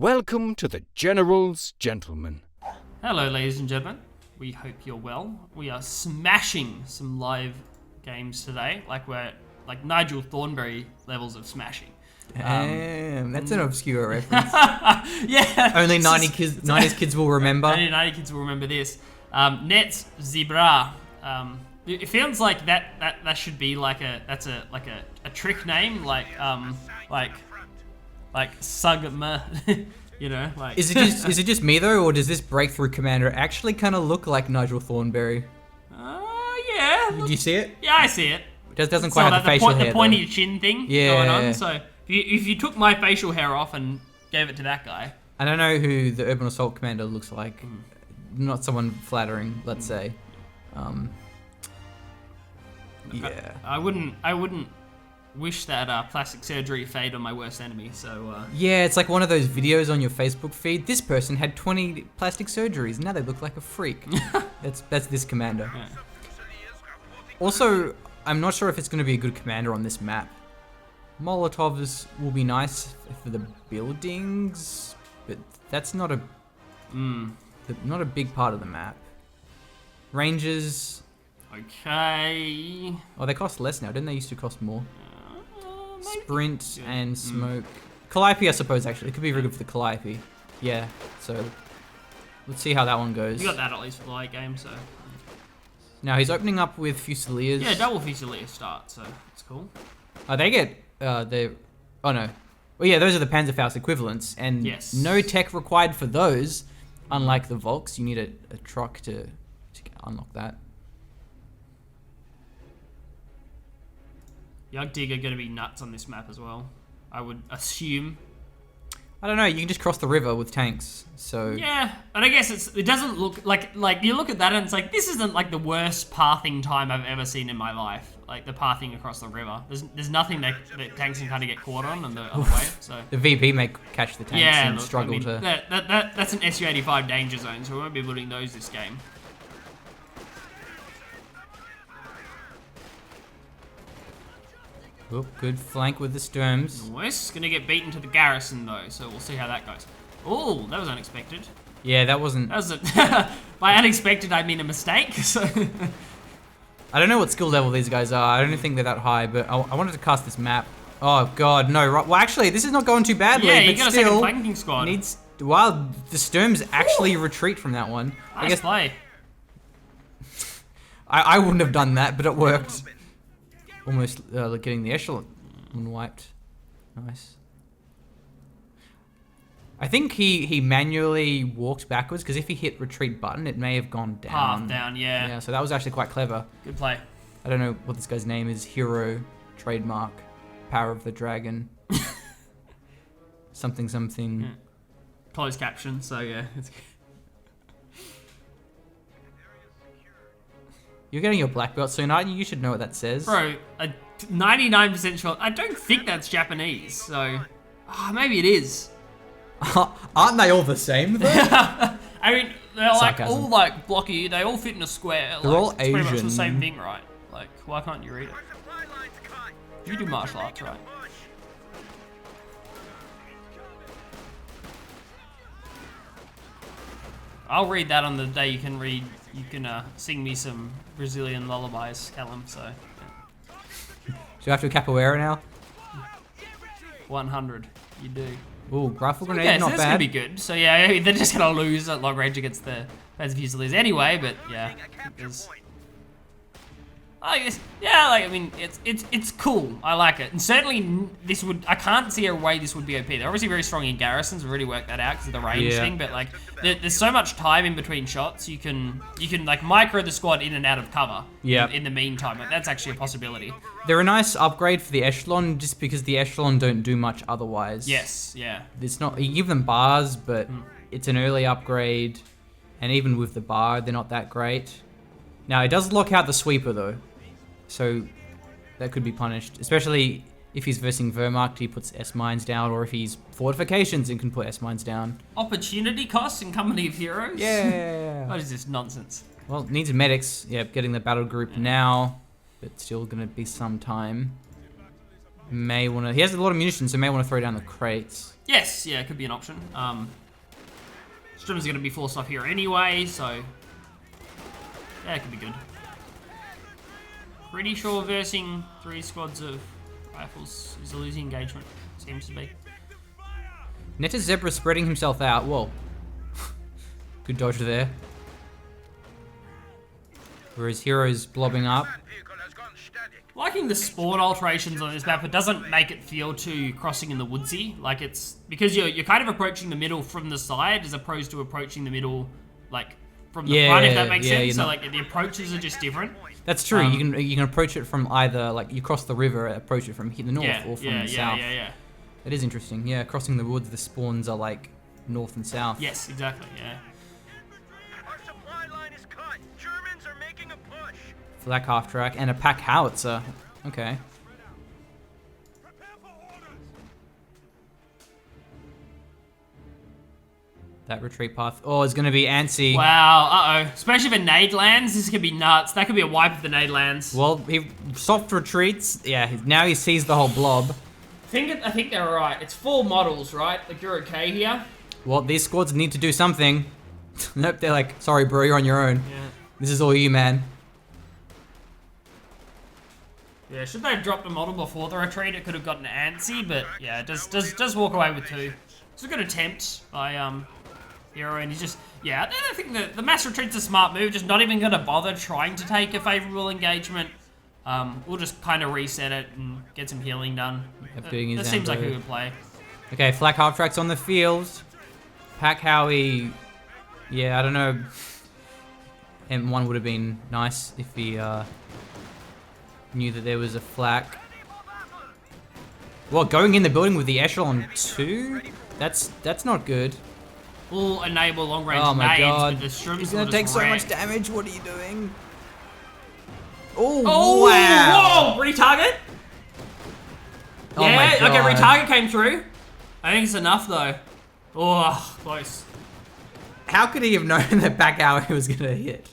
welcome to the General's Gentlemen. Hello, ladies and gentlemen. We hope you're well. We are smashing some live games today, like we're like Nigel Thornberry levels of smashing. That's an obscure reference. Yeah. Only 90s kids will remember. Only 90 kids will remember this. NettesZebra. It feels like that should be like a trick name, like Sugma. You know, like. Is it just me though, or does this breakthrough commander actually kind of look like Nigel Thornberry? Yeah. Do you see it? Yeah, I see it. It doesn't quite have the facial hair. The pointy chin thing going on. Yeah. So if you took my facial hair off and gave it to that guy. I don't know who the Urban Assault commander looks like. Not someone flattering, let's say. Yeah. I wouldn't wish that plastic surgery fade on my worst enemy. So. Yeah, it's like one of those videos on your Facebook feed. This person had 20 plastic surgeries. Now they look like a freak. That's this commander. Yeah. Also, I'm not sure if it's going to be a good commander on this map. Molotovs will be nice for the buildings, but that's not a big part of the map. Rangers. Okay. Oh, they cost less now. Didn't they used to cost more? Maybe. Sprint and smoke. Calliope, I suppose, actually. It could be very good for the Calliope. Yeah, so let's see how that one goes. You got that at least for the late game, so. Now he's opening up with Fusiliers. Yeah, double Fusilier start, so it's cool. Oh, they get oh no. Well, yeah, those are the Panzerfaust equivalents, and yes. No tech required for those. Unlike the Volks, you need a truck to unlock that. Yugdig are going to be nuts on this map as well, I would assume. I don't know. You can just cross the river with tanks, so. Yeah, and I guess it doesn't look like you look at that and it's like this isn't like the worst pathing time I've ever seen in my life. Like the pathing across the river. There's nothing that tanks can kind of get caught on the other way. So the VP may catch the tanks and struggle to. That's an SU-85 danger zone, so we won't be building those this game. Oh, good flank with the Sturms. Nice. Gonna get beaten to the garrison though, so we'll see how that goes. Oh, that was unexpected. Yeah, that wasn't. That was by unexpected I mean a mistake. So. I don't know what skill level these guys are. I don't think they're that high, but I wanted to cast this map. Oh god, no! Right, well, actually, this is not going too badly. Yeah, you but got a still, second flanking squad. Wow, the Sturms actually retreat from that one. Nice I guess play. I wouldn't have done that, but it worked. Almost like getting the echelon wiped. Nice. I think he manually walked backwards because if he hit retreat button, it may have gone down. Half down, yeah. Yeah, so that was actually quite clever. Good play. I don't know what this guy's name is. Hero, trademark, Power of the Dragon. something. Yeah. Closed caption, so yeah. You're getting your black belt soon, aren't you? You should know what that says. Bro, a 99% shot. I don't think that's Japanese, so maybe it is. Aren't they all the same though? I mean, they're like Sarcasm. all like blocky. They all fit in a square. They're like, all it's pretty much the Asian. same thing, right? Like, why can't you read it? You do martial arts, right? I'll read that on the day you can read. You can sing me some Brazilian lullabies, Callum. So. Yeah. Do you have to capoeira now? 100. You do. Ooh, rifle grenade, Okay, so not that's bad. gonna be good. So yeah, they're just gonna lose at long range against the Panzer Fusiliers anyway. But yeah, I guess I mean it's cool. I like it, and certainly I can't see a way this would be OP. They're obviously very strong in garrisons. We've already worked that out because of the range thing. But like, there's so much time in between shots. You can like micro the squad in and out of cover. Yeah. In the meantime, like, that's actually a possibility. They're a nice upgrade for the echelon, just because the echelon don't do much otherwise. Yes. Yeah. It's not. You give them bars, but it's an early upgrade, and even with the bar, they're not that great. Now it does lock out the sweeper though. So that could be punished, especially if he's versing Wehrmacht, he puts S-mines down, or if he's fortifications and can put S-mines down. Opportunity cost in Company of Heroes? Yeah. What is this nonsense? Well, needs medics. Yeah, getting the battle group now, but still gonna be some time. may want to... He has a lot of munitions, so may want to throw down the crates. Yes, yeah, it could be an option. Strimmer's going to be forced off here anyway, so... Yeah, it could be good. Pretty sure versing 3 squads of rifles is a losing engagement. Seems to be. NettesZebra spreading himself out. Whoa. Good dodge there. Whereas Hero's blobbing up. Liking the spawn alterations on this map, it doesn't make it feel too crossing in the woodsy. Like it's because you're kind of approaching the middle from the side as opposed to approaching the middle like from the front, if that makes sense. So like the approaches are just different. That's true. You can approach it from either like you cross the river, approach it from the north or from the south. Yeah. That is interesting. Yeah, crossing the woods, the spawns are like north and south. Yes, exactly. Yeah. Our supply line is cut. Germans are making a push. Flak half track and a pack howitzer. Okay. That retreat path. Oh, it's gonna be antsy. Wow. Especially if a nade lands, this could be nuts. That could be a wipe if the nade lands. Well, he soft retreats. Yeah. Now he sees the whole blob. I think they're right. It's 4 models, right? Like you're okay here. Well, these squads need to do something. Nope. They're like, sorry, bro, you're on your own. Yeah. This is all you, man. Yeah, should they have dropped a model before the retreat, it could have gotten antsy, but yeah, it does walk away with 2. It's a good attempt by Hero, and he's just, yeah, I think the mass retreat's a smart move, just not even going to bother trying to take a favourable engagement. We'll just kind of reset it and get some healing done. That seems like a good play. Okay, flak half tracks on the field. Pack Howie, yeah, I don't know. M1 would have been nice if he knew that there was a flak. Well, going in the building with the Echelon 2? That's not good. We'll enable long range oh my nades, god. but the Shrooms He's gonna take so much damage. What are you doing? Oh, wow. Whoa! Retarget? Oh my god. Okay, retarget came through. I think it's enough though. Oh, close. How could he have known that back hour he was gonna hit?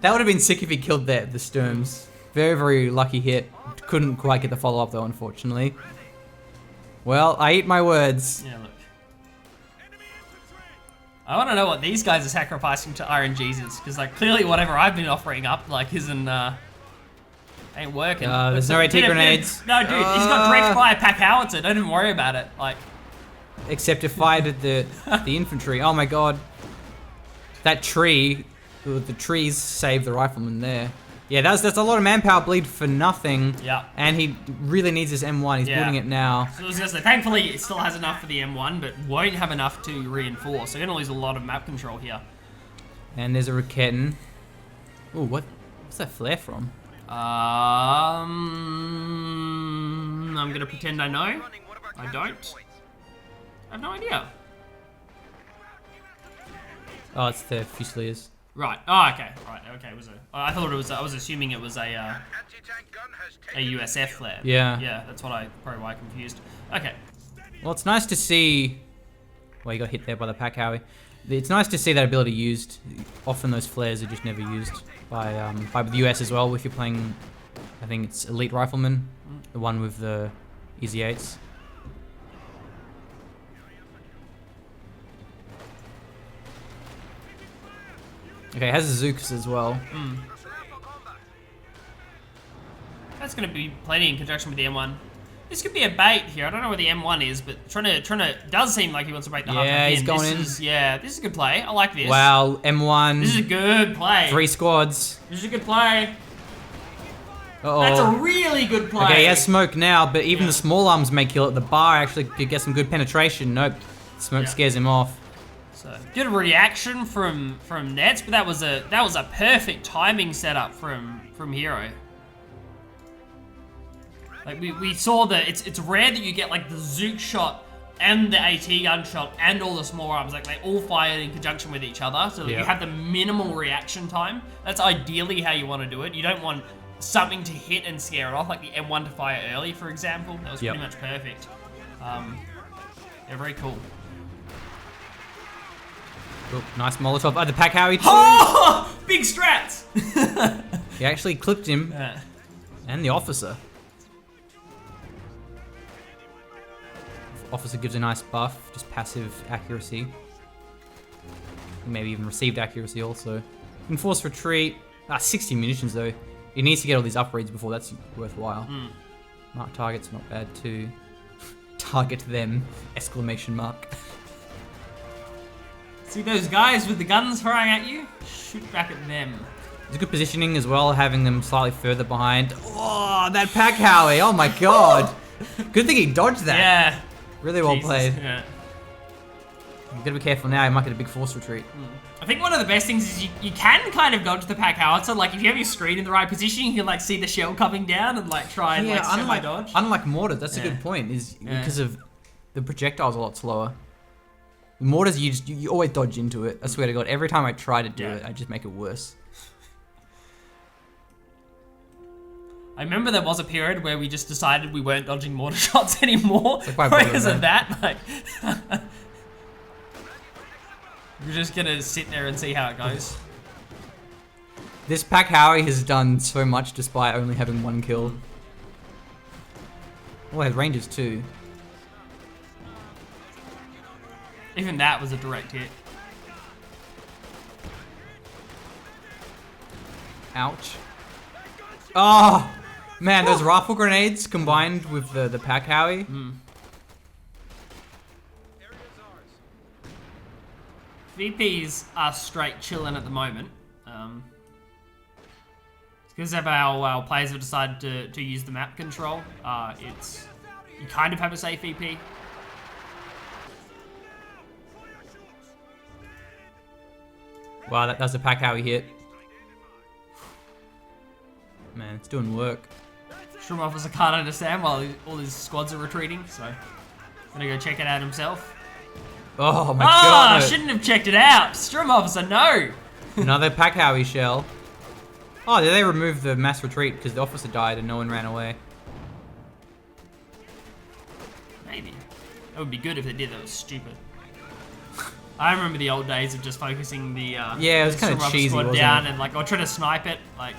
That would have been sick if he killed the Sturms. Very, very lucky hit. Couldn't quite get the follow-up though, unfortunately. Well, I eat my words. Yeah, look. I want to know what these guys are sacrificing to Iron Jesus, because like clearly whatever I've been offering up like isn't ain't working. There's no AT grenades. No, dude, he's got direct fire pack howitzer. Don't even worry about it. Like, except it fired at the infantry. Oh my god. That tree, the trees saved the rifleman there. Yeah, that's a lot of manpower bleed for nothing. Yeah. And he really needs his M1. He's building it now. So I was gonna say, thankfully it still has enough for the M1, but won't have enough to reinforce. So you're gonna lose a lot of map control here. And there's a Raketin. Ooh, what's that flare from? I'm gonna pretend I know. I don't. I have no idea. Oh, it's the Fusiliers. Right. Oh, okay. Right. Okay. It was a. I thought it was. I was assuming it was a USF flare. Yeah. Yeah. That's what probably why I confused. Okay. Well, it's nice to see. Well, you got hit there by the pack Howie. It's nice to see that ability used. Often those flares are just never used by the US as well. If you're playing, I think it's Elite Rifleman, the one with the Easy 8s. Okay, it has a Zooks as well. That's going to be plenty in conjunction with the M1. This could be a bait here. I don't know where the M1 is, but trying to does seem like he wants to bait the half. Yeah, he's going in. This is a good play. I like this. Wow, M1. This is a good play. 3 squads. This is a good play. Uh-oh. That's a really good play. Okay, he has smoke now, but even the small arms may kill it. The bar actually could get some good penetration. Nope, smoke scares him off. So good reaction from Nets, but that was a perfect timing setup from Hero. Like we saw that it's rare that you get like the Zook shot and the AT gun shot and all the small arms, like they all fired in conjunction with each other, so that you have the minimal reaction time. That's ideally how you want to do it. You don't want something to hit and scare it off, like the M1 to fire early, for example. That was pretty much perfect. Yeah, very cool. Oh, nice Molotov. Oh, the pack Howie too. Oh, big strats. He actually clipped him and the officer. Officer gives a nice buff, just passive accuracy. Maybe even received accuracy also. Enforced retreat. 60 munitions though. He needs to get all these upgrades before that's worthwhile. Mark target's not bad too. Target them! Exclamation mark. See those guys with the guns firing at you? Shoot back at them. It's good positioning as well, having them slightly further behind. Oh, that pack Howie! Oh my god! Good thing he dodged that. Yeah. Really well Jesus, played. Yeah. You gotta be careful now, you might get a big force retreat. I think one of the best things is you can kind of dodge the pack howitzer. Like if you have your screen in the right position, you can like see the shell coming down and like try and like semi-dodge. Unlike mortars, that's a good point. Is because of the projectile's a lot slower. Mortars, you always dodge into it. I swear to God, every time I try to do it, I just make it worse. I remember there was a period where we just decided we weren't dodging mortar shots anymore Like because of that. Like, we're just gonna sit there and see how it goes. This pack Howie has done so much despite only having 1 kill. Oh, it has ranges too. Even that was a direct hit. Ouch. Oh! Man, those rifle grenades combined with the pack Howie. VPs are straight chilling at the moment. It's because of our players have decided to use the map control. You kind of have a safe VP. Wow, that was a pack Howie hit. Man, it's doing work. Shroom Officer can't understand while all his squads are retreating, so gonna go check it out himself. Oh my god! I shouldn't have checked it out. Shroom Officer, no. Another pack Howie shell. Oh, did they remove the mass retreat because the officer died and no one ran away? Maybe. That would be good if they did. That was stupid. I remember the old days of just focusing the it was kind of cheesy, squad wasn't down it? and like or trying to snipe it. Like,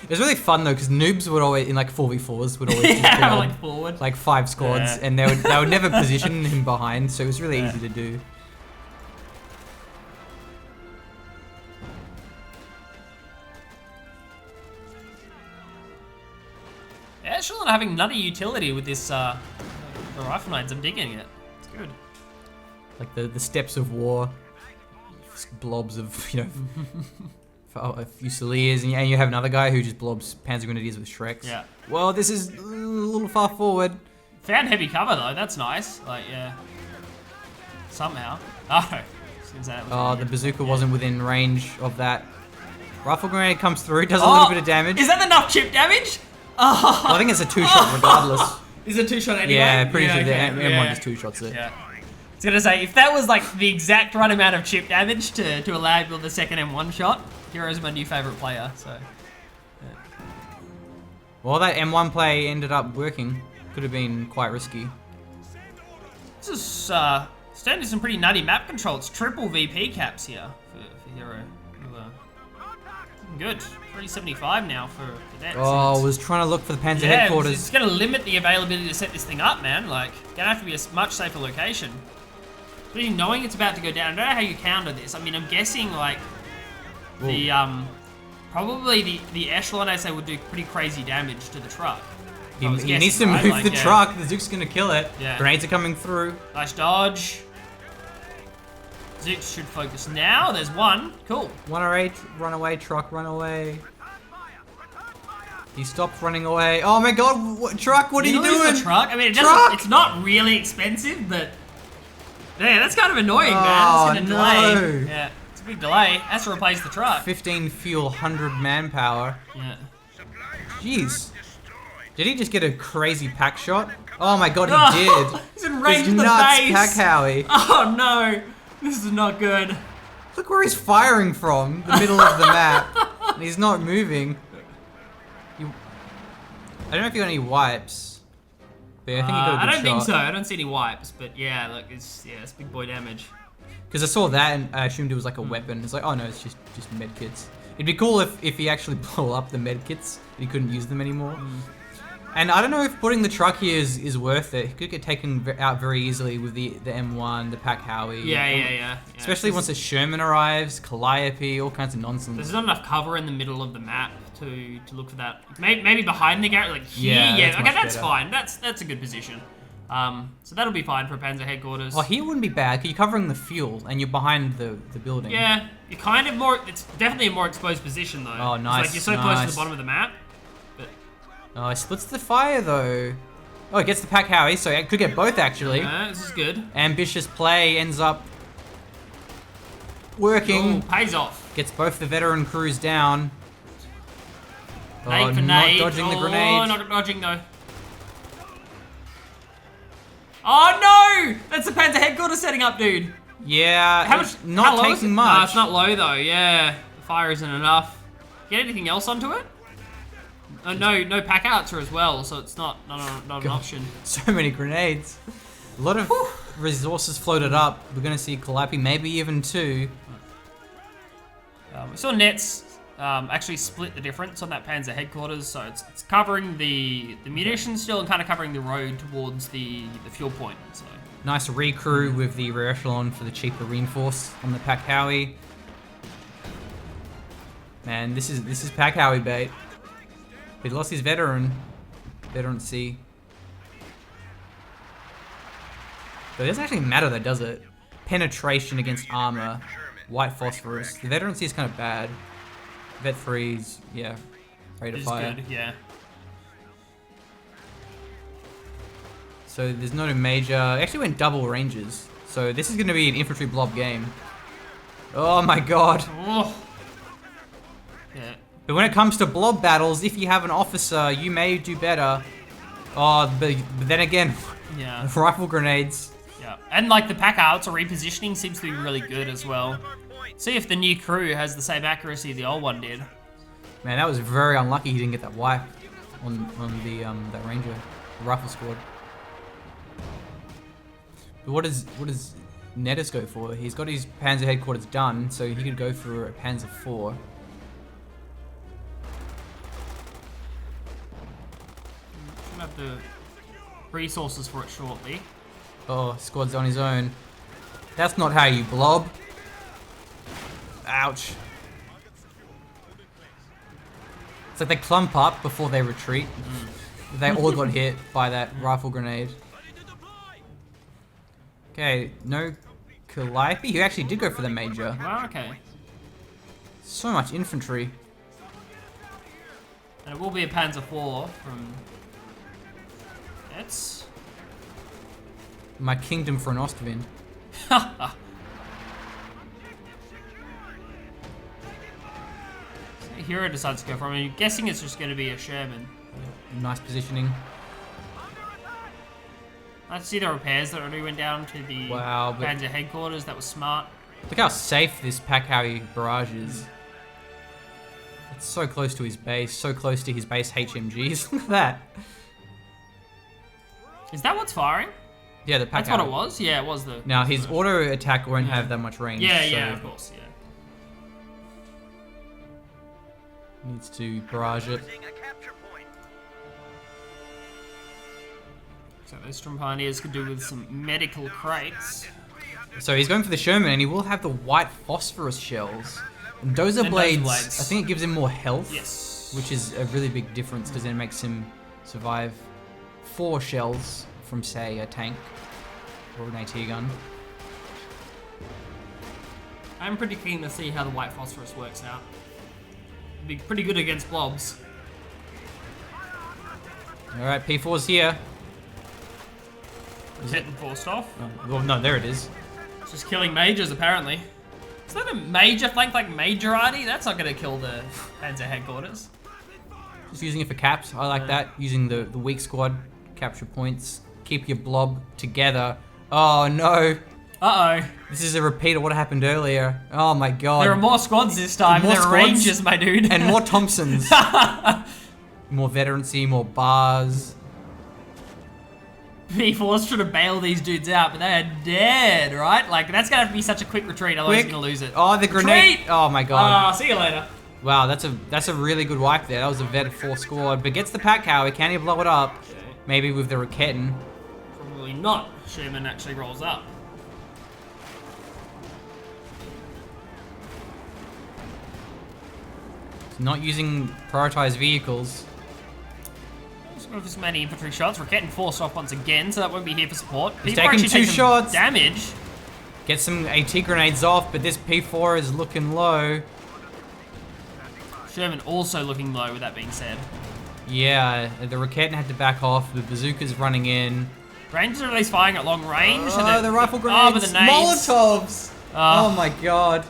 It was really fun though, because noobs would always, in like 4v4s, would always just yeah, build, like forward. like 5 squads, and they would never position him behind, so it was really easy to do. Yeah, it's really having nutty utility with this the rifle knights. I'm digging it. It's good. Like the steps of war, blobs of, you know, Fusiliers, and you have another guy who just blobs Panzer Grenadiers with Shreks. Yeah. Well, this is a little far forward. Found heavy cover though. That's nice. Like, yeah. Somehow. Oh. Oh, the bazooka wasn't within range of that. Rifle grenade comes through, does a little bit of damage. Is that enough chip damage? Oh. Well, I think it's a 2-shot regardless. Is it 2-shot anyway? Yeah, pretty sure the okay. M1 just 2-shots it. Yeah. I was gonna say, if that was like the exact right amount of chip damage to allow you to build the second M1 shot, Hero's my new favorite player, so. Yeah. Well, that M1 play ended up working. Could have been quite risky. This is starting to some pretty nutty map control. It's triple VP caps here for Hero. Good. 375 now for that. Oh, I was trying to look for the Panzer headquarters. It's going to limit the availability to set this thing up, man. Like, gonna have to be a much safer location. Especially knowing it's about to go down. I don't know how you counter this. I mean, I'm guessing like the probably the echelon I say would do pretty crazy damage to the truck. He needs to move the truck. The Zook's gonna kill it. Yeah. Grenades are coming through. Nice dodge. Zook should focus now. There's one. Cool. 108, run away, truck, run away. He stopped running away. Oh my god, truck, what are you doing? The truck? I mean, it's not really expensive, but yeah, that's kind of annoying, man. It's gonna delay. Yeah, it's a big delay. Has to replace the truck. 15 fuel, 100 manpower. Yeah. Jeez. Did he just get a crazy pack shot? Oh my god, he did. He's in range of the nuts, base. Pack Howie. Oh no, this is not good. Look where he's firing from, the middle of the map. And he's not moving. I don't know if you got any wipes. But I think you got a good I don't shot. think so. I don't see any wipes, but yeah, look, it's big boy damage. Because I saw that and I assumed it was like a weapon. It's like, oh no, it's just medkits. It'd be cool if he actually blew up the medkits and he couldn't use them anymore. And I don't know if putting the truck here is worth it. He could get taken out very easily with the M1, the Pack Howie. Yeah. Especially once the Sherman arrives, Calliope, all kinds of nonsense. There's not enough cover in the middle of the map to look for that. Maybe behind the garage, like here. Yeah, Okay, that's better. fine. That's a good position. So that'll be fine for Panzer headquarters. Oh, here wouldn't be bad, because you're covering the fuel, and you're behind the building. Yeah, you're kind of more. It's definitely a more exposed position though. Oh, It's nice, like you're so close to nice. the bottom of the map. But Oh, he splits the fire, though. Oh, he gets the Pack Howie, so it could get both, actually. this is good. Ambitious play ends up working. Ooh, pays off. Gets both the veteran crews down. Nade for not nade. dodging the Oh, grenade. not dodging though. Oh no! That's the Panzer headquarters setting up, dude. Yeah, How it's much? not how low is taking it? much. No, it's not low though. Yeah, the fire isn't enough. Get anything else onto it? Oh, no pack outs are as well, so it's not an option. So many grenades. A lot of resources floated up. We're going to see Calliope, maybe even 2. We saw Nets actually split the difference on that Panzer headquarters, so it's covering the munitions still and kind of covering the road towards the fuel point. So Nice recrew with the rear echelon for the cheaper reinforce on the Pack Howie. Man, this is Pack Howie bait. He lost his veteran C. But it doesn't actually matter that, does it? Penetration against armor, white phosphorus. The veteran C is kind of bad. Vet 3's, yeah, rate of it's fire. good, yeah. So there's not a major. It actually went double ranges. So this is going to be an infantry blob game. Oh my god. Oh. Yeah. But when it comes to blob battles, if you have an officer, you may do better. Oh, but then again, Yeah. rifle grenades. Yeah. And like the pack outs or repositioning seems to be really good as well. See if the new crew has the same accuracy the old one did. Man, that was very unlucky he didn't get that wipe on the that ranger, the rifle squad. But what does Nettis go for? He's got his Panzer headquarters done, so he could go for a Panzer 4. Should have the resources for it shortly. Oh, squad's on his own. That's not how you blob. Ouch. It's like they clump up before they retreat. They all got hit by that rifle grenade. Okay, no Calliope. He actually did go for the major. Well, okay. So much infantry. And it will be a Panzer 4 from Nets. My kingdom for an Ostwind. Hero decides to go for him. I'm guessing it's just going to be a Sherman. Nice positioning. I see the repairs that already went down to the Wow, but- Panzer headquarters. That was smart. Look how safe this Pack Howie barrage is. It's so close to his base, so close to his base HMGs. Look at that. Is that what's firing? Yeah, the Pack That's what it Howie. was? Yeah, it was the... Now, his auto attack won't have that much range. Yeah, so yeah, of course, yeah. Needs to barrage it. Losing a capture point. So those Storm Pioneers could do with some medical crates. So he's going for the Sherman, and he will have the white phosphorus shells. And Dozer And blades, Dozer blades. I think it gives him more health. Yes. Which is a really big difference, because then it makes him survive 4 shells from, say, a tank or an AT gun. I'm pretty keen to see how the white phosphorus works out. Be pretty good against blobs. Alright, P4's here. Is it forced off? Oh, well, no, there it is. It's just killing majors, apparently. Is that a major flank like Majorati? That's not going to kill the Panzer headquarters. Just using it for caps. I like that. Using the weak squad, capture points, keep your blob together. Oh no. Uh-oh. This is a repeat of what happened earlier. Oh my god. There are more squads this time. More There are squads? rangers, my dude. And more Thompsons. More veterancy, more bars. P4's trying to bail these dudes out, but they are dead, right? Like, that's going to have to be such a quick retreat, otherwise Quick. you're going to lose it. Oh, the grenade. Retreat! Oh my god. See you later. Wow, that's a really good wipe there. That was a Vet 4 squad, but gets the Pat Cowie. Can he blow it up? Maybe with the Raketin. Probably not. Sherman actually rolls up. Not using prioritized vehicles. With as many infantry shots, we're getting forced off once again, so that won't be here for support. He's People taking actually 2 take some shots. Damage. Get some AT grenades off, but this P4 is looking low. Sherman also looking low, with that being said. Yeah, the Raketin had to back off. The bazooka's running in. Rangers are at least firing at long range. Oh, the rifle grenades. Oh, but the nades. Molotovs. Oh my god.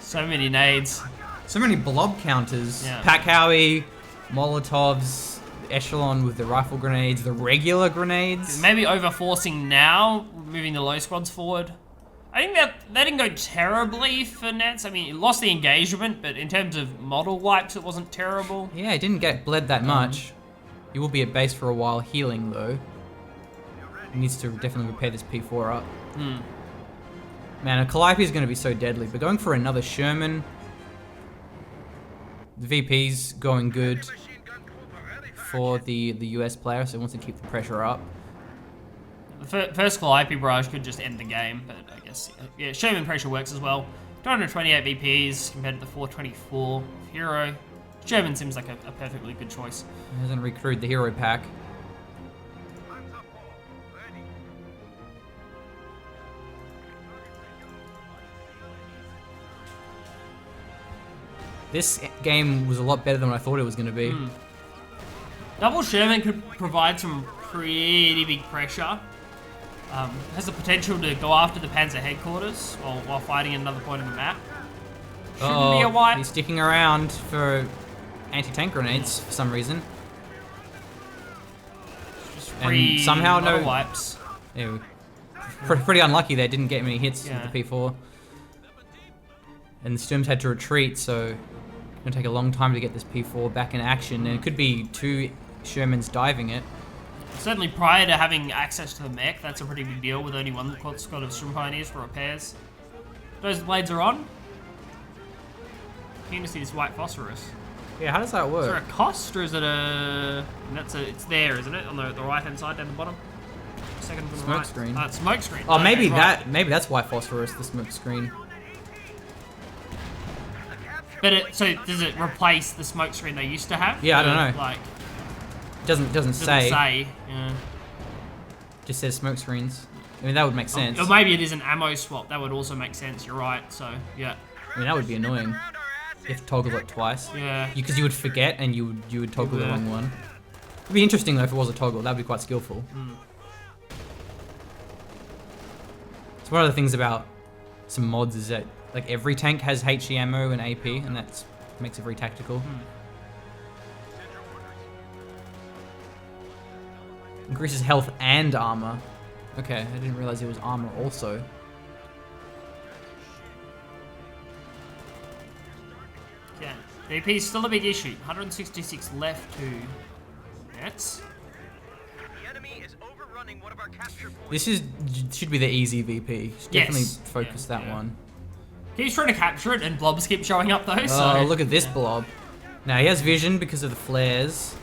So many nades. So many blob counters. Yeah. Pat Cowie, Molotovs, Echelon with the rifle grenades, the regular grenades. Maybe overforcing now, moving the low squads forward. I think that didn't go terribly for Nets. I mean, it lost the engagement, but in terms of model wipes, it wasn't terrible. Yeah, it didn't get bled that much. He will be at base for a while healing though. He needs to definitely repair this P4 up. Man, a Calliope is going to be so deadly, but going for another Sherman. The VP's going good for the US player, so he wants to keep the pressure up. The first Calliope barrage could just end the game, but I guess, yeah, Sherman pressure works as well. 228 VPs compared to the 424 Hero. Sherman seems like a perfectly good choice. He hasn't recruited the hero pack. This game was a lot better than I thought it was going to be. Double Sherman could provide some pretty big pressure. Has the potential to go after the Panzer headquarters while fighting at another point on the map. Shouldn't be a wipe. He's sticking around for anti-tank grenades for some reason. Just And free somehow no wipes. Yeah, pretty unlucky they didn't get many hits Yeah. with the P4. And the Sturms had to retreat, so it's going to take a long time to get this P4 back in action. And it could be 2 Shermans diving it. Certainly prior to having access to the mech, that's a pretty big deal with only one squad of Storm Pioneers for repairs. Those blades are on. Keen to see this white phosphorus. Yeah, how does that Is there a work? cost or is it a... it's there, isn't it? On the right hand side down the bottom? Second from the Smoke right. screen. It's smoke screen. Oh, maybe right. maybe that's why phosphorus, the smoke screen. But so does it replace the smoke screen they used to have? Yeah, I don't Or, know. Like, Doesn't say. Yeah. Just says smoke screens. I mean, that would make sense. Or maybe it is an ammo swap. That would also make sense. You're right. So yeah. I mean, that would be annoying. You have to toggle it twice. Yeah. Because you would forget and you would toggle the Yeah. wrong one. It'd be interesting though if it was a toggle. That'd be quite skillful. It's one of the things about some mods is that like every tank has HE ammo and AP, and that makes it very tactical. Increases health and armor. Okay, I didn't realize it was armor also. Yeah. VP is still a big issue. 166 left to Nets. The enemy is overrunning one of our capture points. This should be the easy VP. Should definitely Yes. focus Yeah, that yeah. one. He's trying to capture it, and blobs keep showing up though. Oh, So look at this blob. Now he has vision because of the flares.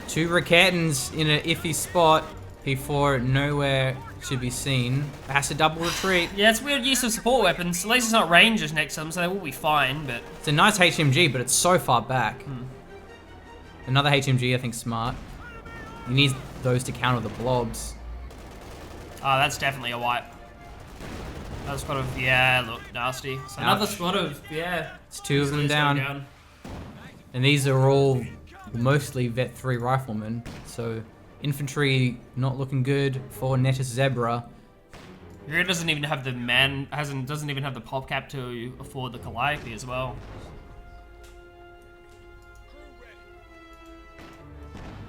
2 Raketins in an iffy spot. P4 nowhere to be seen. Has to double retreat. Yeah, it's weird use of support weapons. At least it's not rangers next to them, so they will be fine. But It's a nice HMG, but it's so far back. Another HMG, I think, smart. You need those to counter the blobs. oh, that's definitely a wipe. Another squad of look nasty. So another Ouch. squad of It's 2 of them Just go down. And these are all mostly Vet 3 riflemen. So infantry not looking good for NettesZebra. Hero doesn't even have the doesn't even have the pop cap to afford the Calliope as well.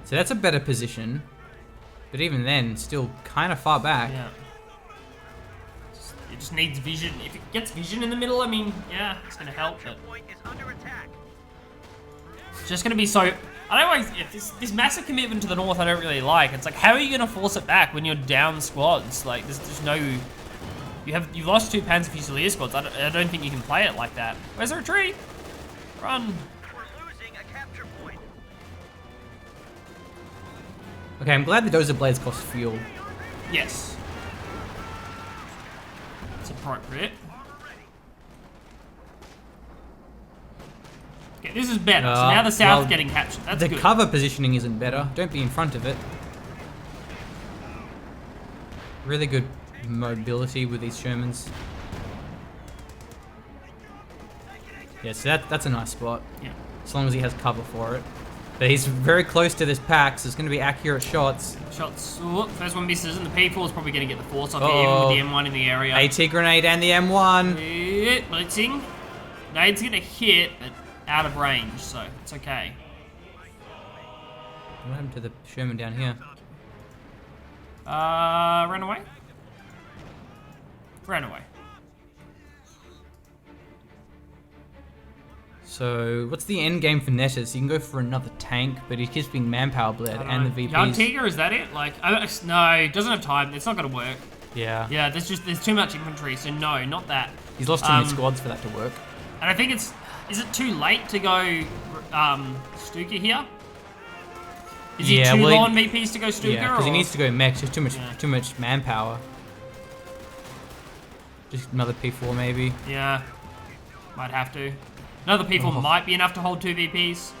So that's a better position. But even then, still kind of far back. Yeah. It just needs vision. If it gets vision in the middle, I mean, yeah, it's gonna help. But Point is under attack. it's just gonna be so. I don't like this massive commitment to the north. I don't really like. It's like, how are you gonna force it back when you're down squads? Like, there's no. You've lost 2 Panzer Fusilier squads. I don't think you can play it like that. Where's the retreat? Run. We're losing a capture point. Okay, I'm glad the dozer blades cost fuel. Yes. It's appropriate. Okay, this is better. So now the south's well, getting captured. That's the good. cover positioning isn't better. Don't be in front of it. Really good mobility with these Shermans. Yeah, so that's a nice spot. Yeah. As long as he has cover for it. But he's very close to this pack, so it's going to be accurate shots. Shots. Ooh, first one misses, and the P4 is probably going to get the force off here, Uh-oh. even with the M1 in the area. AT grenade and the M1. Blitzing. Nade's going to hit, but out of range, so it's okay. What happened to the Sherman down here? Ran away? Ran away. So, what's the end game for Netters? He can go for another tank, but he keeps being manpower bled and the VPs. Young Tiger, is that it? Like, no, it doesn't have time. It's not going to work. Yeah. Yeah, there's too much infantry, so no, not that. He's lost too many squads for that to work. And I think is it too late to go Stuka here? Is he too low on VPs to go Stuka? Yeah, because he needs to go mech. There's too much manpower. Just another P4 maybe. Yeah, might have to. Another P4 might be enough to hold 2 VPs.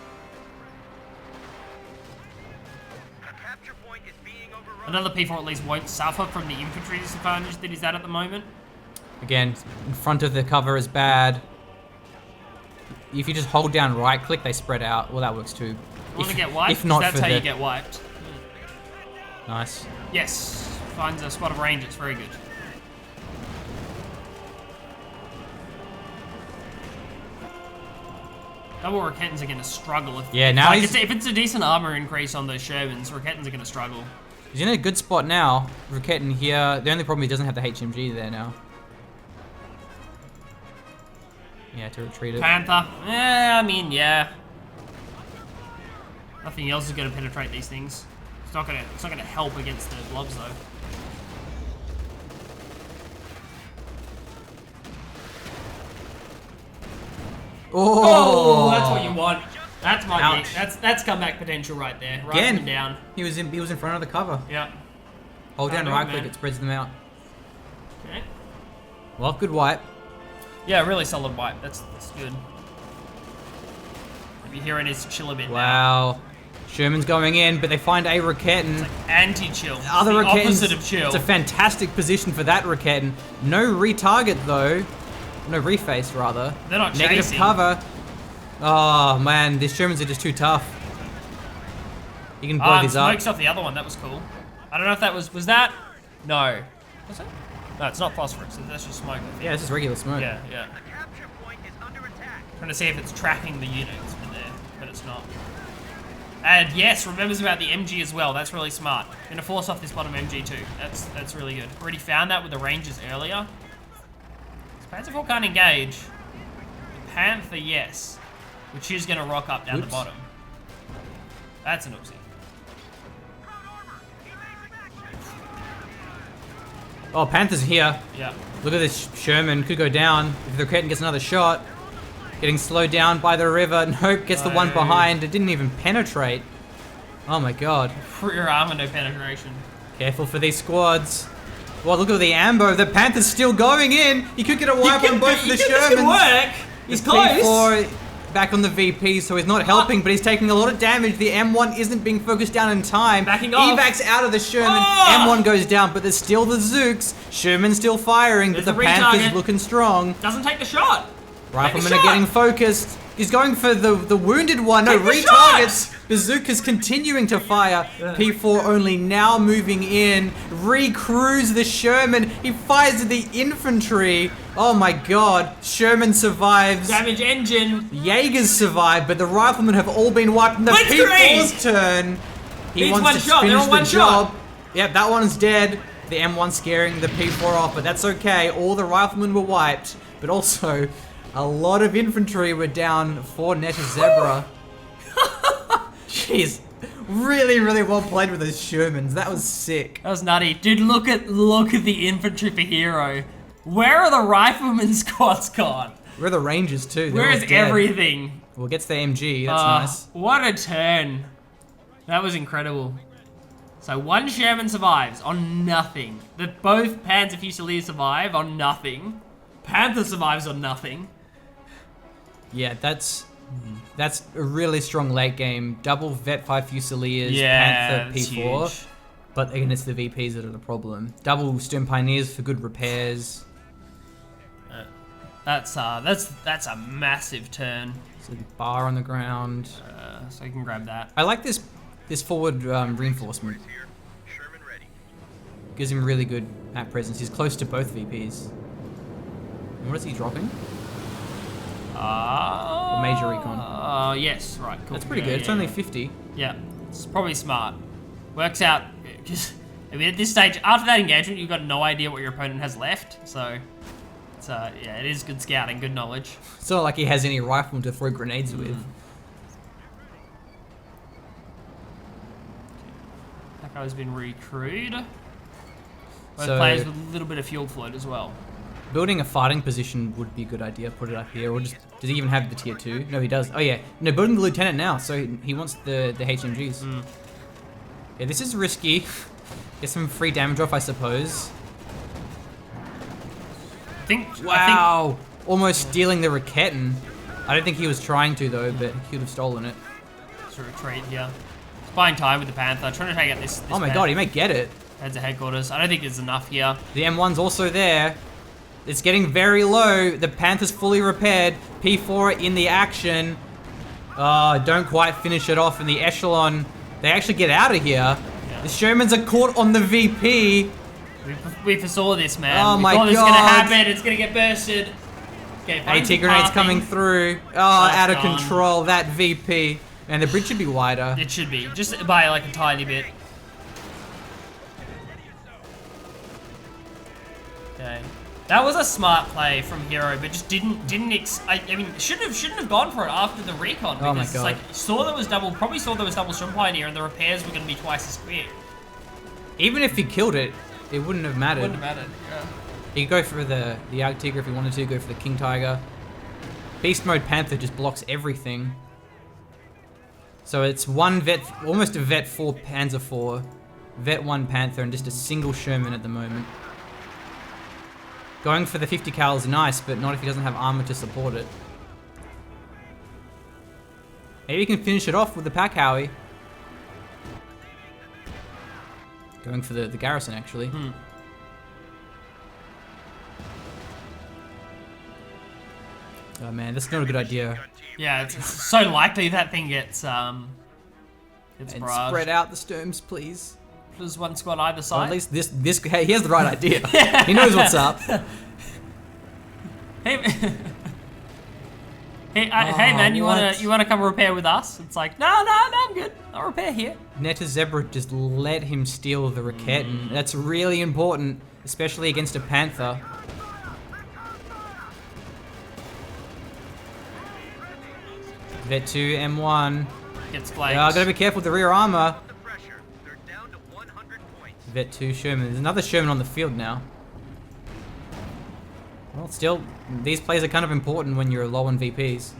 A capture point is being overrun. Another P4 at least won't suffer from the infantry disadvantage that he's at the moment. Again, in front of the cover is bad. If you just hold down right click, they spread out. Well, that works too. You want to get wiped? If not That's for how the... you get wiped. Nice. Yes, finds a spot of range. It's very good. Double Raketans are going to struggle. If it's a decent armor increase on those Shermans, Raketans are going to struggle. He's in a good spot now. Raketan here. The only problem is he doesn't have the HMG there now. Yeah, to retreat it. Panther. I mean, yeah. Nothing else is going to penetrate these things. It's not going to help against the blobs though. Oh, that's what you want. That's my that's comeback potential right there. Right Again, down. He was in front of the cover. Yeah. Hold down right click, it spreads them out. Okay. Well, good wipe. Yeah, really solid wipe. That's good. Maybe hearing his chill a bit now. Wow. Sherman's going in, but they find a Raketan. Anti-chill. Other the Raketans, opposite of chill. It's a fantastic position for that Raketan. No retarget though. No reface rather. They're not Negative chasing. cover. Oh man, these Shermans are just too tough. You can blow these up. Smokes off the other one. That was cool. I don't know if that was that? No. Was it? No, it's not phosphorus. That's just smoke. Yeah, this is regular smoke. Yeah. A capture point is under attack. Trying to see if it's tracking the units in there, but it's not. And yes, remembers about the MG as well. That's really smart. Gonna force off this bottom MG too. That's really good. Already found that with the Rangers earlier. Panzer IV can't engage. The Panther, yes. Which is gonna rock up down the bottom. That's an oopsie. Oh, Panther's here. Yeah. Look at this Sherman. Could go down. If the Raketan gets another shot. Getting slowed down by the river. Nope, gets the one behind. It didn't even penetrate. Oh my god. Rear armor, no penetration. Careful for these squads. Well, look at the ambo. The Panther's still going in. He could get a wipe on both of the Shermans. This could work. He's close. P4 back on the VP, so he's not helping, but he's taking a lot of damage. The M1 isn't being focused down in time. Backing off. Evacs out of the Sherman. M1 goes down, but there's still the Zooks. Sherman's still firing, but the Panther's looking strong. Doesn't take the shot. Riflemen are getting focused. He's going for the wounded one. No, retargets. Bazooka's continuing to fire. P4 only now moving in. Recruits the Sherman. He fires at the infantry. Oh my god. Sherman survives. Damage engine. Jaegers survive, but the riflemen have all been wiped. And the P4's turn. He Needs wants one to shot. finish They're on the one job. shot. Yep, that one's dead. The M1 scaring the P4 off, but that's okay. All the riflemen were wiped, but also a lot of infantry were down for NettesZebra. Jeez, really well played with those Shermans. That was sick. That was nutty. Dude, look at the infantry for hero. Where are the riflemen squads gone? Where are the Rangers too? They're Where all is dead. everything? Well, gets the MG. That's nice. What a turn. That was incredible. So one Sherman survives on nothing. Both Panzer Fusiliers survive on nothing. Panther survives on nothing. Yeah, that's a really strong late game. Double Vet 5 Fusiliers, Panther P4. Huge. But again, it's the VPs that are the problem. Double Stern Pioneers for good repairs. That's a massive turn. So bar on the ground. So you can grab that. I like this forward reinforcement. Here. Sherman ready. Gives him really good map presence. He's close to both VPs. And what is he dropping? Major recon. Yes, right, cool. That's pretty good. It's only 50. Yeah, it's probably smart. Works out, because, I mean, at this stage, after that engagement, you've got no idea what your opponent has left, so, it's, yeah, it is good scouting, good knowledge. It's not like he has any rifle to throw grenades with. That guy's been recruited. Both So- players with a little bit of fuel float as well. Building a fighting position would be a good idea. Put it up here, or just does he even have the tier 2? No, he does. Oh yeah, no, building the lieutenant now. So he wants the HMGs. Yeah, this is risky. Get some free damage off, I suppose. I think, Wow, almost stealing the Raketten. I don't think he was trying to though, but he could have stolen it. it's a retreat here. It's buying time with the Panther, trying to take out this Oh my god, he may get it. Heads to headquarters. I don't think there's enough here. The M1's also there. It's getting very low. The Panther's fully repaired. P4 in the action. Don't quite finish it off in the echelon. They actually get out of here. Yeah. The Shermans are caught on the VP. We foresaw this, man. Oh we my thought this was gonna God. happen. It's gonna get bursted. Okay, AT grenades coming through. Oh, out of gone. control. That VP. And the bridge should be wider. It should be, just by like a tiny bit. Okay. That was a smart play from Hero, but just I mean, shouldn't have gone for it after the recon, because Oh my it's God. like probably saw there was double Stern Pioneer, and the repairs were going to be twice as quick. Even if he killed it, it wouldn't have mattered. Wouldn't have mattered. Yeah. He could go for the Arc Tiger if he wanted to, go for the King Tiger. Beast Mode Panther just blocks everything. So it's one Vet, almost a Vet 4 Panzer 4, Vet 1 Panther, and just a single Sherman at the moment. Going for the 50 cal is nice, but not if he doesn't have armor to support it. Maybe he can finish it off with the Pack Howie. Going for the garrison, actually. Oh man, that's not a good idea. Yeah, it's so likely that thing gets And barraged. spread out the Sturms, please. There's one squad either Or side. at least this hey, he has the right idea. He knows what's up. Hey, hey man, you what? wanna come repair with us? It's like, no, I'm good. I'll repair here. NettesZebra just let him steal the Raketten. That's really important, especially against a Panther. Vet 2, M1. Gets flanked. Yeah, gotta be careful with the rear armor. The pressure. They're down to 100 points. Vet 2 Sherman. There's another Sherman on the field now. Well, still, these plays are kind of important when you're low on VPs.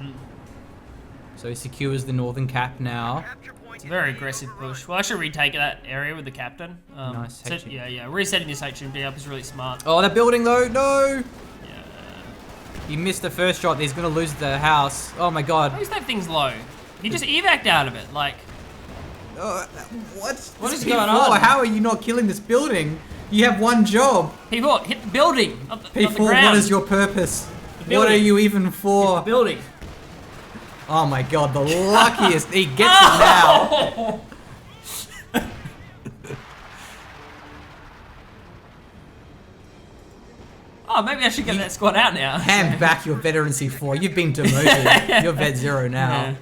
So he secures the northern cap now. Capture point It's a very aggressive push. We'll actually retake that area with the captain. Nice, HMG. Yeah. Resetting this HMD up is really smart. Oh, that building though, no! Yeah. He missed the first shot. He's gonna lose the house. Oh my god. At least that thing's low. He just evac'd out of it. Like, What? What This is going P4, on? How are you not killing this building? You have one job. people hit the building, not the P4, ground. what is your purpose? The What are building. you even The for? building. Oh my god, the luckiest. He gets it now. Oh, maybe I should get that squad out now. Hand back your veterancy 4. You've been demoted. You're vet 0 now. Yeah.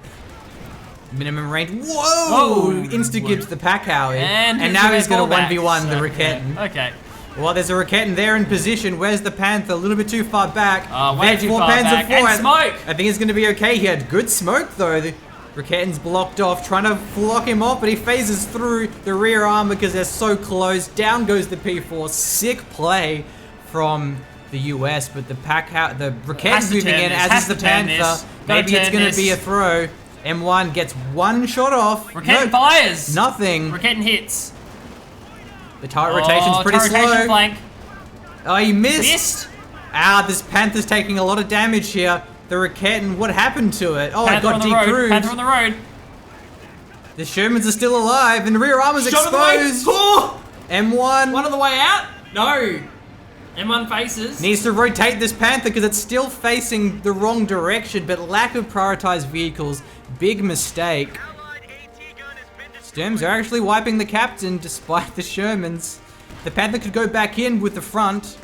Minimum range. Whoa! Oh. Insta-gives the Pack Howie. And And here's now the he's going to fallback, 1v1 the so, Raketten. yeah. Okay. Well, there's a Raketten there in position. Where's the Panther? A little bit too far back. Way Vet too 4 far Panzer back. 4. And smoke. I think it's going to be okay. He had good smoke, though. The Raketten's blocked off, trying to block him off, but he phases through the rear armor because they're so close. Down goes the P4. Sick play from the US, but the the Has Raket's to moving turn in, this, as has is the to turn Panther. this. Maybe it's Turn going to this. be a throw. M1 gets one shot off. Raketten fires. Nothing. Raketten hits. The turret rotation's pretty turret rotation slow. flank. Oh, he missed. Missed. Ah, this Panther's taking a lot of damage here. The Raketten, what happened to it? Oh, Panther it got on the road. decrewed. Panther on the road. The Shermans are still alive, and the rear armor's Shot of the way. exposed. Oh! M1 One on the way out. No. M1 faces. needs to rotate this Panther because it's still facing the wrong direction, but lack of prioritized vehicles, big mistake. Allied AT gun has been destroyed. Sturms are actually wiping the captain despite the Shermans. The Panther could go back in with the front.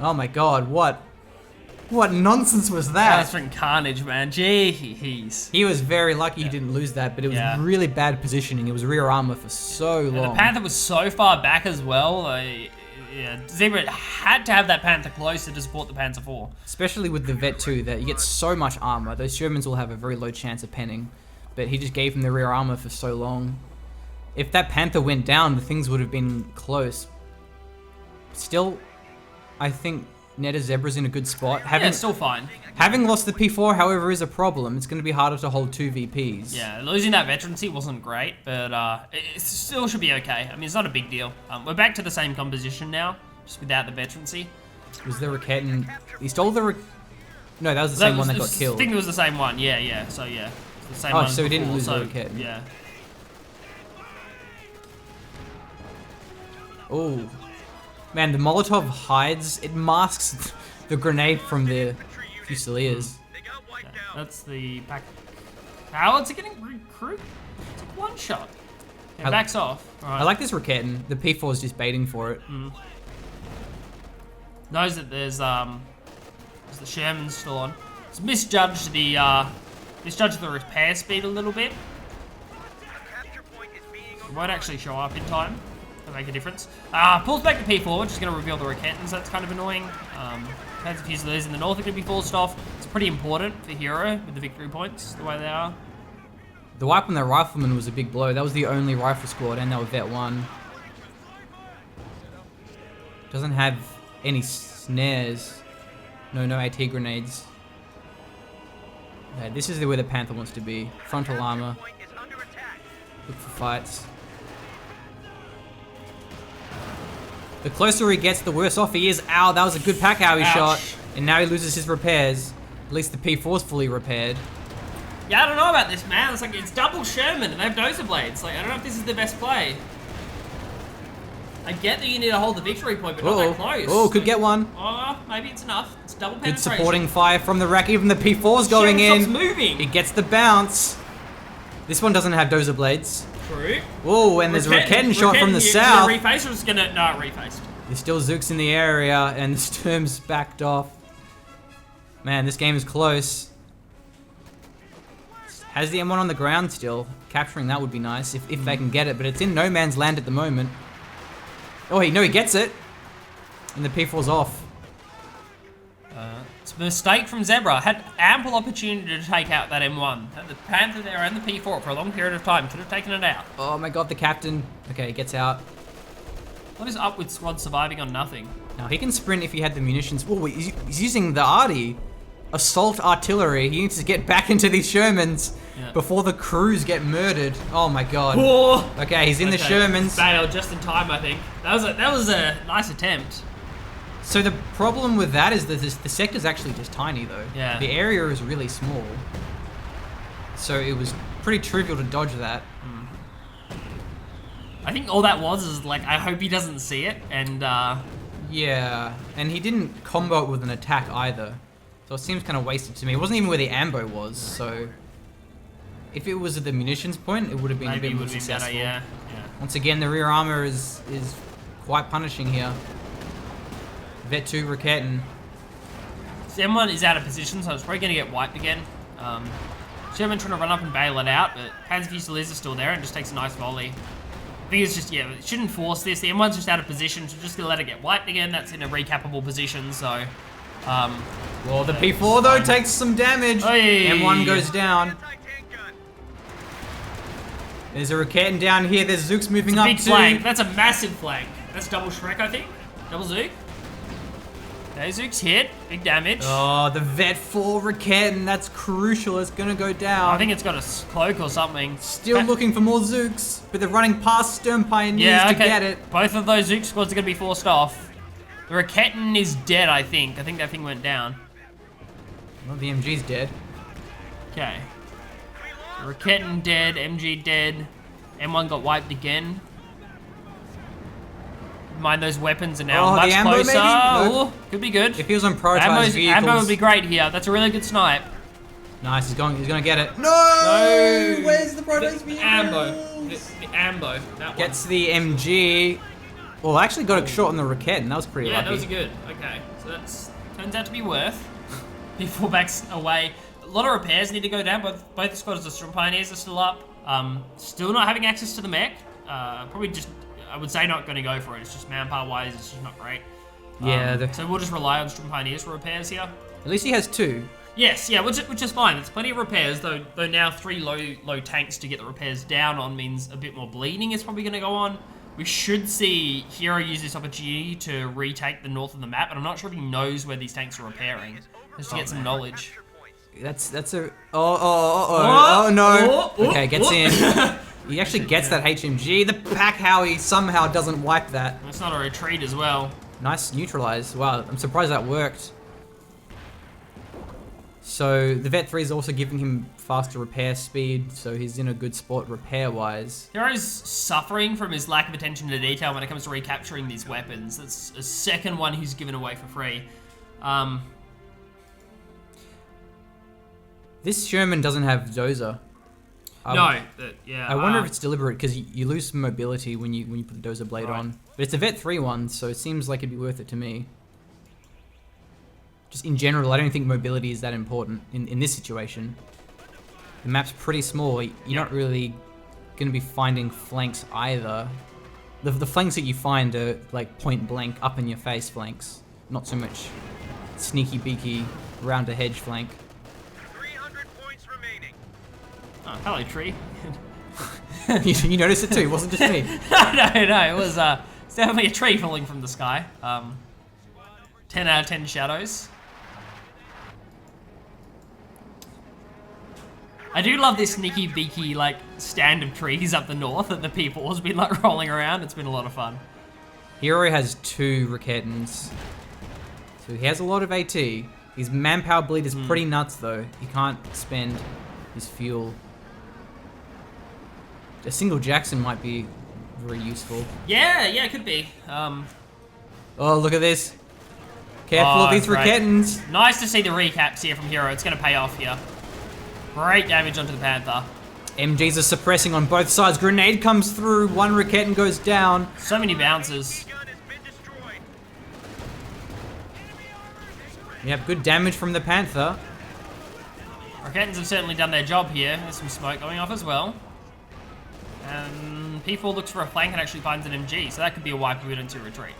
Oh my god, what nonsense was That's that? freaking carnage, man. Jeez. He was very lucky he didn't lose that, but it was Yeah. really bad positioning. It was rear armor for so And the long. Panther was so far back as well. Yeah, Zebra had to have that Panther closer to support the Panzer IV. Especially with the Vet 2, that you get so much armor. Those Shermans will have a very low chance of penning. But he just gave him the rear armor for so long. If that Panther went down, the things would have been close. Still, I think NettesZebra's in a good spot. Yeah, still fine. Having lost the P4, however, is a problem. It's going to be harder to hold 2 VPs. Yeah, losing that veterancy wasn't great, but it still should be okay. I mean, it's not a big deal. We're back to the same composition now, just without the veterancy. Was the Raketten... He stole the... No, that was the same one that got I killed. think it was the same one. Yeah. So yeah, it's the same Oh, one so he didn't before, lose the Raketten. Yeah. Oh. Man, the Molotov hides. It masks the grenade from the Fusiliers. They got wiped out. That's the back. How is it getting recruit? It's a one shot. Yeah, I- backs off. All right. I like this Raketten. The P4 is just baiting for it. Knows that there's the Sherman still on. It's misjudged the repair speed a little bit. Capture point is being It won't actually show up in time to make a difference. Pulls back the P4, which is going to reveal the Rakettens. That's kind of annoying. Panzer Fusiliers in the north are going to be forced off. It's pretty important for Hero with the victory points the way they are. The wipe on the Rifleman was a big blow. That was the only rifle squad, and they were Vet 1. Doesn't have any snares. No AT grenades. Yeah, this is where the Panther wants to be. Frontal armor. point is under attack. Look for fights. The closer he gets, the worse off he is. Ow, that was a good pack owie Ouch. shot. And now he loses his repairs. At least the P4's fully repaired. Yeah, I don't know about this, man. It's double Sherman and they have dozer blades. Like, I don't know if this is the best play. I get that you need to hold the victory point, but not that close. Oh, could get one. Oh, maybe it's enough. It's double Good penetration. supporting fire from the rack. Even the P4's going Sherman in. stops moving. It gets the bounce. This one doesn't have dozer blades. True. Oh, and there's a Raketten shot from the south. Reface or just gonna no it refaced. There's still Zooks in the area, and the Sturm's backed off. Man, this game is close. Has the M1 on the ground still. Capturing that would be nice if they can get it, but it's in no man's land at the moment. Oh, he gets it. And the P4's off. It's a mistake from Zebra. Had ample opportunity to take out that M1. Had the Panther there and the P4 for a long period of time. Could have taken it out. Oh my god, the captain. Okay, gets out. What is up with squad surviving on nothing? Now, he can sprint if he had the munitions. Oh, he's using the arty. Assault artillery. He needs to get back into these Shermans before the crews get murdered. Oh my god. Oh! Okay, he's in the Shermans. Bailed just in time, I think. That was a nice attempt. So the problem with that is that the sector's actually just tiny though. Yeah. The area is really small. So it was pretty trivial to dodge that. I think all that was is like, I hope he doesn't see it, and Yeah, and he didn't combo it with an attack either. So it seems kind of wasted to me. It wasn't even where the ambo was, so... If it was at the munitions point, it would have been maybe a it bit more would be better, successful. yeah. Once again, the rear armor is quite punishing here. Vet 2 Raketten. So M1 is out of position, so it's probably going to get wiped again. Sherman trying to run up and bail it out, but Panzer Fusiliers are still there and just takes a nice volley. I think it's just, yeah, it shouldn't force this. The M1's just out of position, so just going to let it get wiped again. That's in a recapable position, so... Well, the P4 though takes some damage. Hey. M1 goes down. Anti-tank gun. There's a Raketten down here. There's Zooks moving up Big too. flank. That's a massive flank. That's double Shrek, I think. Double Zook. Zook's hit. Big damage. Oh, the Vet 4 Raketin. That's crucial. It's gonna go down. I think it's got a cloak or something. Still looking for more Zooks, but they're running past Stern Pioneers to get it. Both of those Zook squads are going to be forced off. The Raketin is dead, I think. I think that thing went down. Well, the MG's dead. Okay. Raketin dead, MG dead. M1 got wiped again. Mind those weapons are now much the ammo closer. maybe? No. Ooh, could be good. If he was on prioritized vehicles. Ammo would be great here. That's a really good snipe. Nice, he's gonna get it. No! Where's the prioritized vehicles? The ambo. That one. Gets the MG. Well, I actually got a shot on the Raketin. That was pretty lucky. Yeah, that was good. Okay, so that's turns out to be worth. P4 backs away. A lot of repairs need to go down. Both the squads of Storm Pioneers are still up. Still not having access to the mech. Probably just, I would say, not going to go for it. It's just manpower wise, it's just not great. Yeah. So we'll just rely on Storm Pioneers for repairs here. At least he has 2. Yes, yeah, which is fine. It's plenty of repairs, though now 3 low tanks to get the repairs down on means a bit more bleeding is probably going to go on. We should see Hero use this opportunity to retake the north of the map, but I'm not sure if he knows where these tanks are repairing. Just to get some knowledge. That's a... Oh no. Okay, gets in. He actually gets that HMG. The Pack Howie somehow doesn't wipe that. It's not a retreat as well. Nice neutralize. Wow, I'm surprised that worked. So the Vet 3 is also giving him faster repair speed, so he's in a good spot repair-wise. Hero's suffering from his lack of attention to detail when it comes to recapturing these weapons. That's a second one he's given away for free. This Sherman doesn't have Dozer. Yeah. I wonder if it's deliberate, because you lose some mobility when you put the Dozer blade on. But it's a Vet 3 one, so it seems like it'd be worth it to me. Just in general, I don't think mobility is that important in this situation. The map's pretty small. You're not really going to be finding flanks either. The flanks that you find are like point blank, up in your face flanks. Not so much sneaky beaky, round a hedge flank. 300 points remaining. Oh, hello, tree. You noticed it too, it wasn't just me. no, it was it's definitely a tree falling from the sky. 10 out of 10 shadows. I do love this sneaky beaky like stand of trees up the north that the people has been like rolling around. It's been a lot of fun. Hero has 2 Raketins, so he has a lot of AT. His manpower bleed is pretty nuts though. He can't spend his fuel. A single Jackson might be very useful. Yeah, it could be. Oh, look at this. Careful of these Raketins. Nice to see the recaps here from Hero. It's going to pay off here. Great damage onto the Panther. MGs are suppressing on both sides. Grenade comes through. 1 Raketin goes down. So many bounces. Gun has been destroyed. Yep, good damage from the Panther. Raketins have certainly done their job here. There's some smoke going off as well. And P4 looks for a flank and actually finds an MG, so that could be a wipe route into retreat.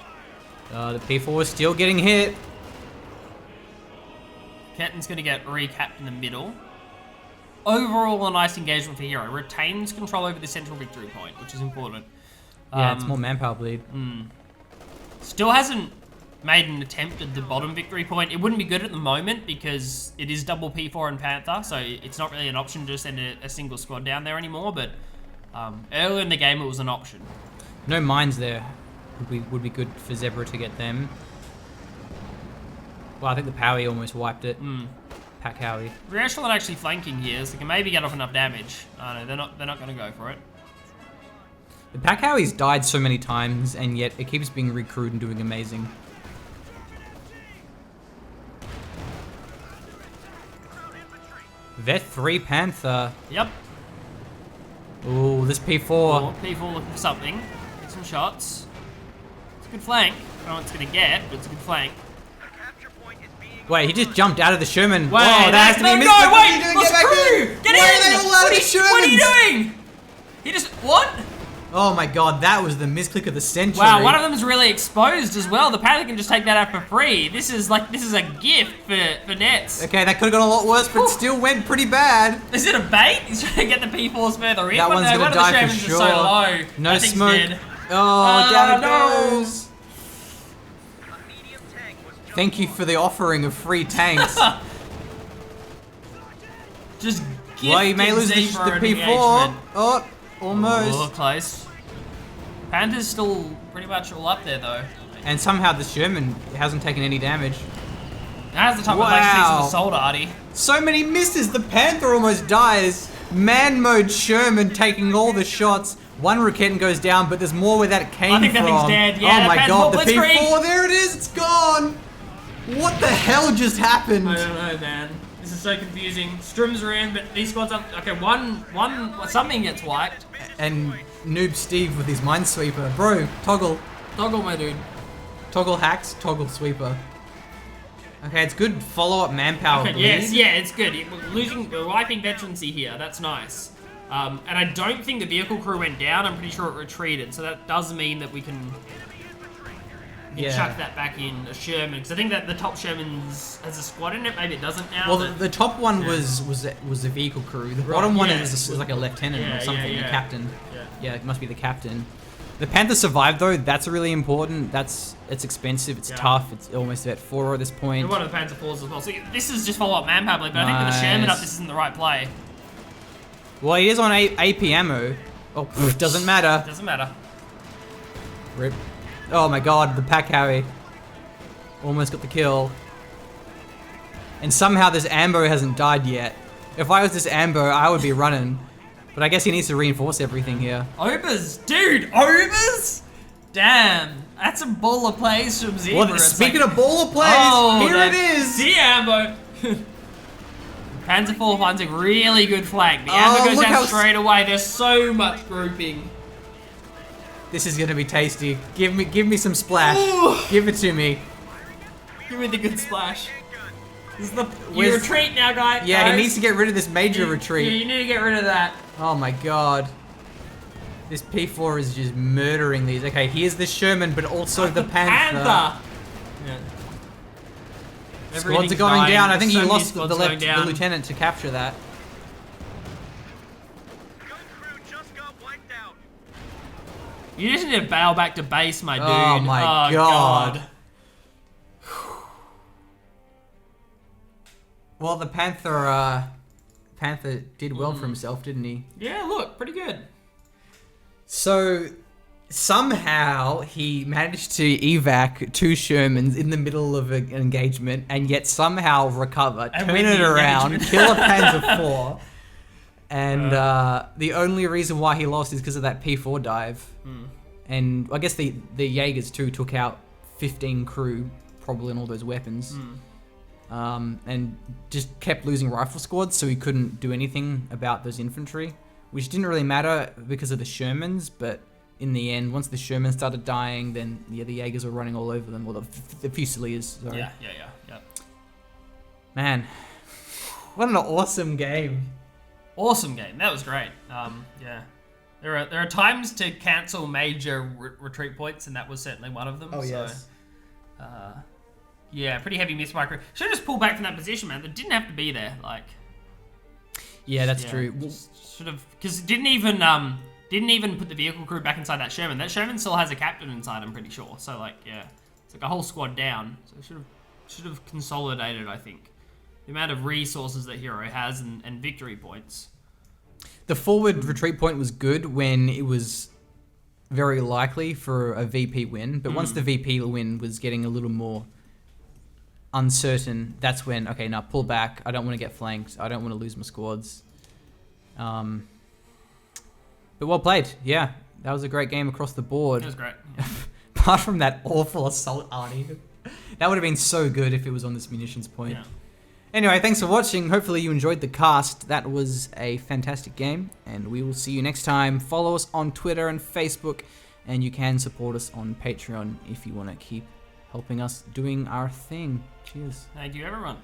The P4 is still getting hit. Kenton's going to get recapped in the middle. Overall, a nice engagement for Hero. Retains control over the central victory point, which is important. Yeah, it's more manpower bleed. Still hasn't made an attempt at the bottom victory point. It wouldn't be good at the moment because it is double P4 and Panther, so it's not really an option to send a single squad down there anymore, but earlier in the game it was an option. No mines there. Would be good for Zebra to get them. Well, I think the Powie almost wiped it. Pack Howie. We're actually not actually flanking here, so they can maybe get off enough damage. No, they're not going to go for it. The Pack Howie's died so many times, and yet it keeps being recruited and doing amazing. Vet 3 Panther. Yep. Ooh, this P4. Oh, P4 looking for something. Get some shots. It's a good flank. I don't know what it's going to get, but it's a good flank. The capture point is being Wait, he just jumped out of the Sherman. Wait, that has to be a no, misclick. What are wait, you doing? lost Get back crew! in. Get Why in! are they all out of the Shermans? What are you doing? He just, what? Oh my god, that was the misclick of the century. Wow, one of them is really exposed as well. The Panther can just take that out for free. This is a gift for Nets. Okay, that could have gone a lot worse, but it still went pretty bad. Is it a bait? He's trying to get the P4s further in. That one's gonna die for sure. So low. No I think smoke. Dead. Oh, down it no. goes. a medium tank was just Thank you for the offering of free tanks. Just Well, you may lose the Zebra P4. engagement. Oh, almost. Oh, close. Panther's still pretty much all up there, though. And somehow the Sherman hasn't taken any damage. That's the type of place of assault, Artie. So many misses. The Panther almost dies. Man mode Sherman taking all the shots. One Raketten goes down, but there's more where that came from. I think that thing's dead. Yeah, oh my god, the Blitzkrieg. P4, there it is. It's gone. What the hell just happened? I don't know, man. This is so confusing. Strums are in, but these squads up. Okay, one, something gets wiped. And Noob Steve with his Minesweeper. Bro, toggle. Toggle, my dude. Toggle hacks, toggle sweeper. Okay, it's good follow-up manpower Okay, bleed. yes, yeah, it's good. We're wiping veterancy here. That's nice. And I don't think the vehicle crew went down. I'm pretty sure it retreated. So that does mean that we can chuck that back in a Sherman. Because I think that the top Sherman's has a squad in it. Maybe it doesn't now. Well, the top one was a vehicle crew. The bottom one is like a lieutenant or something, a captain. Yeah, it must be the captain. The Panther survived though. That's really important. It's expensive. It's tough. It's almost at 4 at this point. And one of the Panther 4s as well. So this is just follow-up manpower bleed, but I think with the Sherman up, this isn't the right play. Well, he is on AP ammo. Oh, doesn't matter. Doesn't matter. Rip. Oh my god, the pack carry. Almost got the kill. And somehow this Ambo hasn't died yet. If I was this Ambo, I would be running. But I guess he needs to reinforce everything here. Obers? Dude, Obers? Damn. That's a ball of plays from Zebra. Well, speaking of ball of plays, here it is. See Ambo. Panzer IV finds a really good flank. The Ambo goes down straight away. There's so much grouping. This is gonna be tasty. Give me some splash. Ooh. Give it to me. Give me the good splash. This is the you retreat now, guys. Yeah, he needs to get rid of this major retreat. Yeah, you need to get rid of that. Oh my god. This P4 is just murdering these. Okay, here's the Sherman, but also the Panther. Yeah. Squads are going down. I think he lost the lieutenant to capture that. Gun crew just got wiped out. You just need to bail back to base, my dude. Oh my god. Well, the Panther did well for himself, didn't he? Yeah, look, pretty good. So somehow he managed to evac 2 Shermans in the middle of an engagement, and yet somehow recover, turn it around, kill a Panzer IV. And the only reason why he lost is because of that P4 dive. And I guess the Jaegers too took out 15 crew, probably in all those weapons. And just kept losing rifle squads, so he couldn't do anything about those infantry, which didn't really matter because of the Shermans, but in the end, once the Shermans started dying, then the Jaegers were running all over them, or the Fusiliers, sorry. Yeah. Man, what an awesome game. Awesome game. That was great. Yeah. There are times to cancel major retreat points, and that was certainly one of them. Oh, yes. Yeah, pretty heavy miss micro. Should have just pulled back from that position, man. That didn't have to be there. Like. Yeah, that's true. Should have, because it didn't even put the vehicle crew back inside that Sherman. That Sherman still has a captain inside, I'm pretty sure. So like, yeah, it's like a whole squad down. So should have consolidated, I think, the amount of resources that hero has and victory points. The forward retreat point was good when it was very likely for a VP win, but once the VP win was getting a little more uncertain, that's when, okay, now pull back. I don't want to get flanked. I don't want to lose my squads. But well played. Yeah, that was a great game across the board. It was great. Apart from that awful assault, Arnie. That would have been so good if it was on this munitions point. Yeah. Anyway, thanks for watching. Hopefully you enjoyed the cast. That was a fantastic game, and we will see you next time. Follow us on Twitter and Facebook, and you can support us on Patreon if you want to keep helping us doing our thing. Cheers. Thank you, everyone.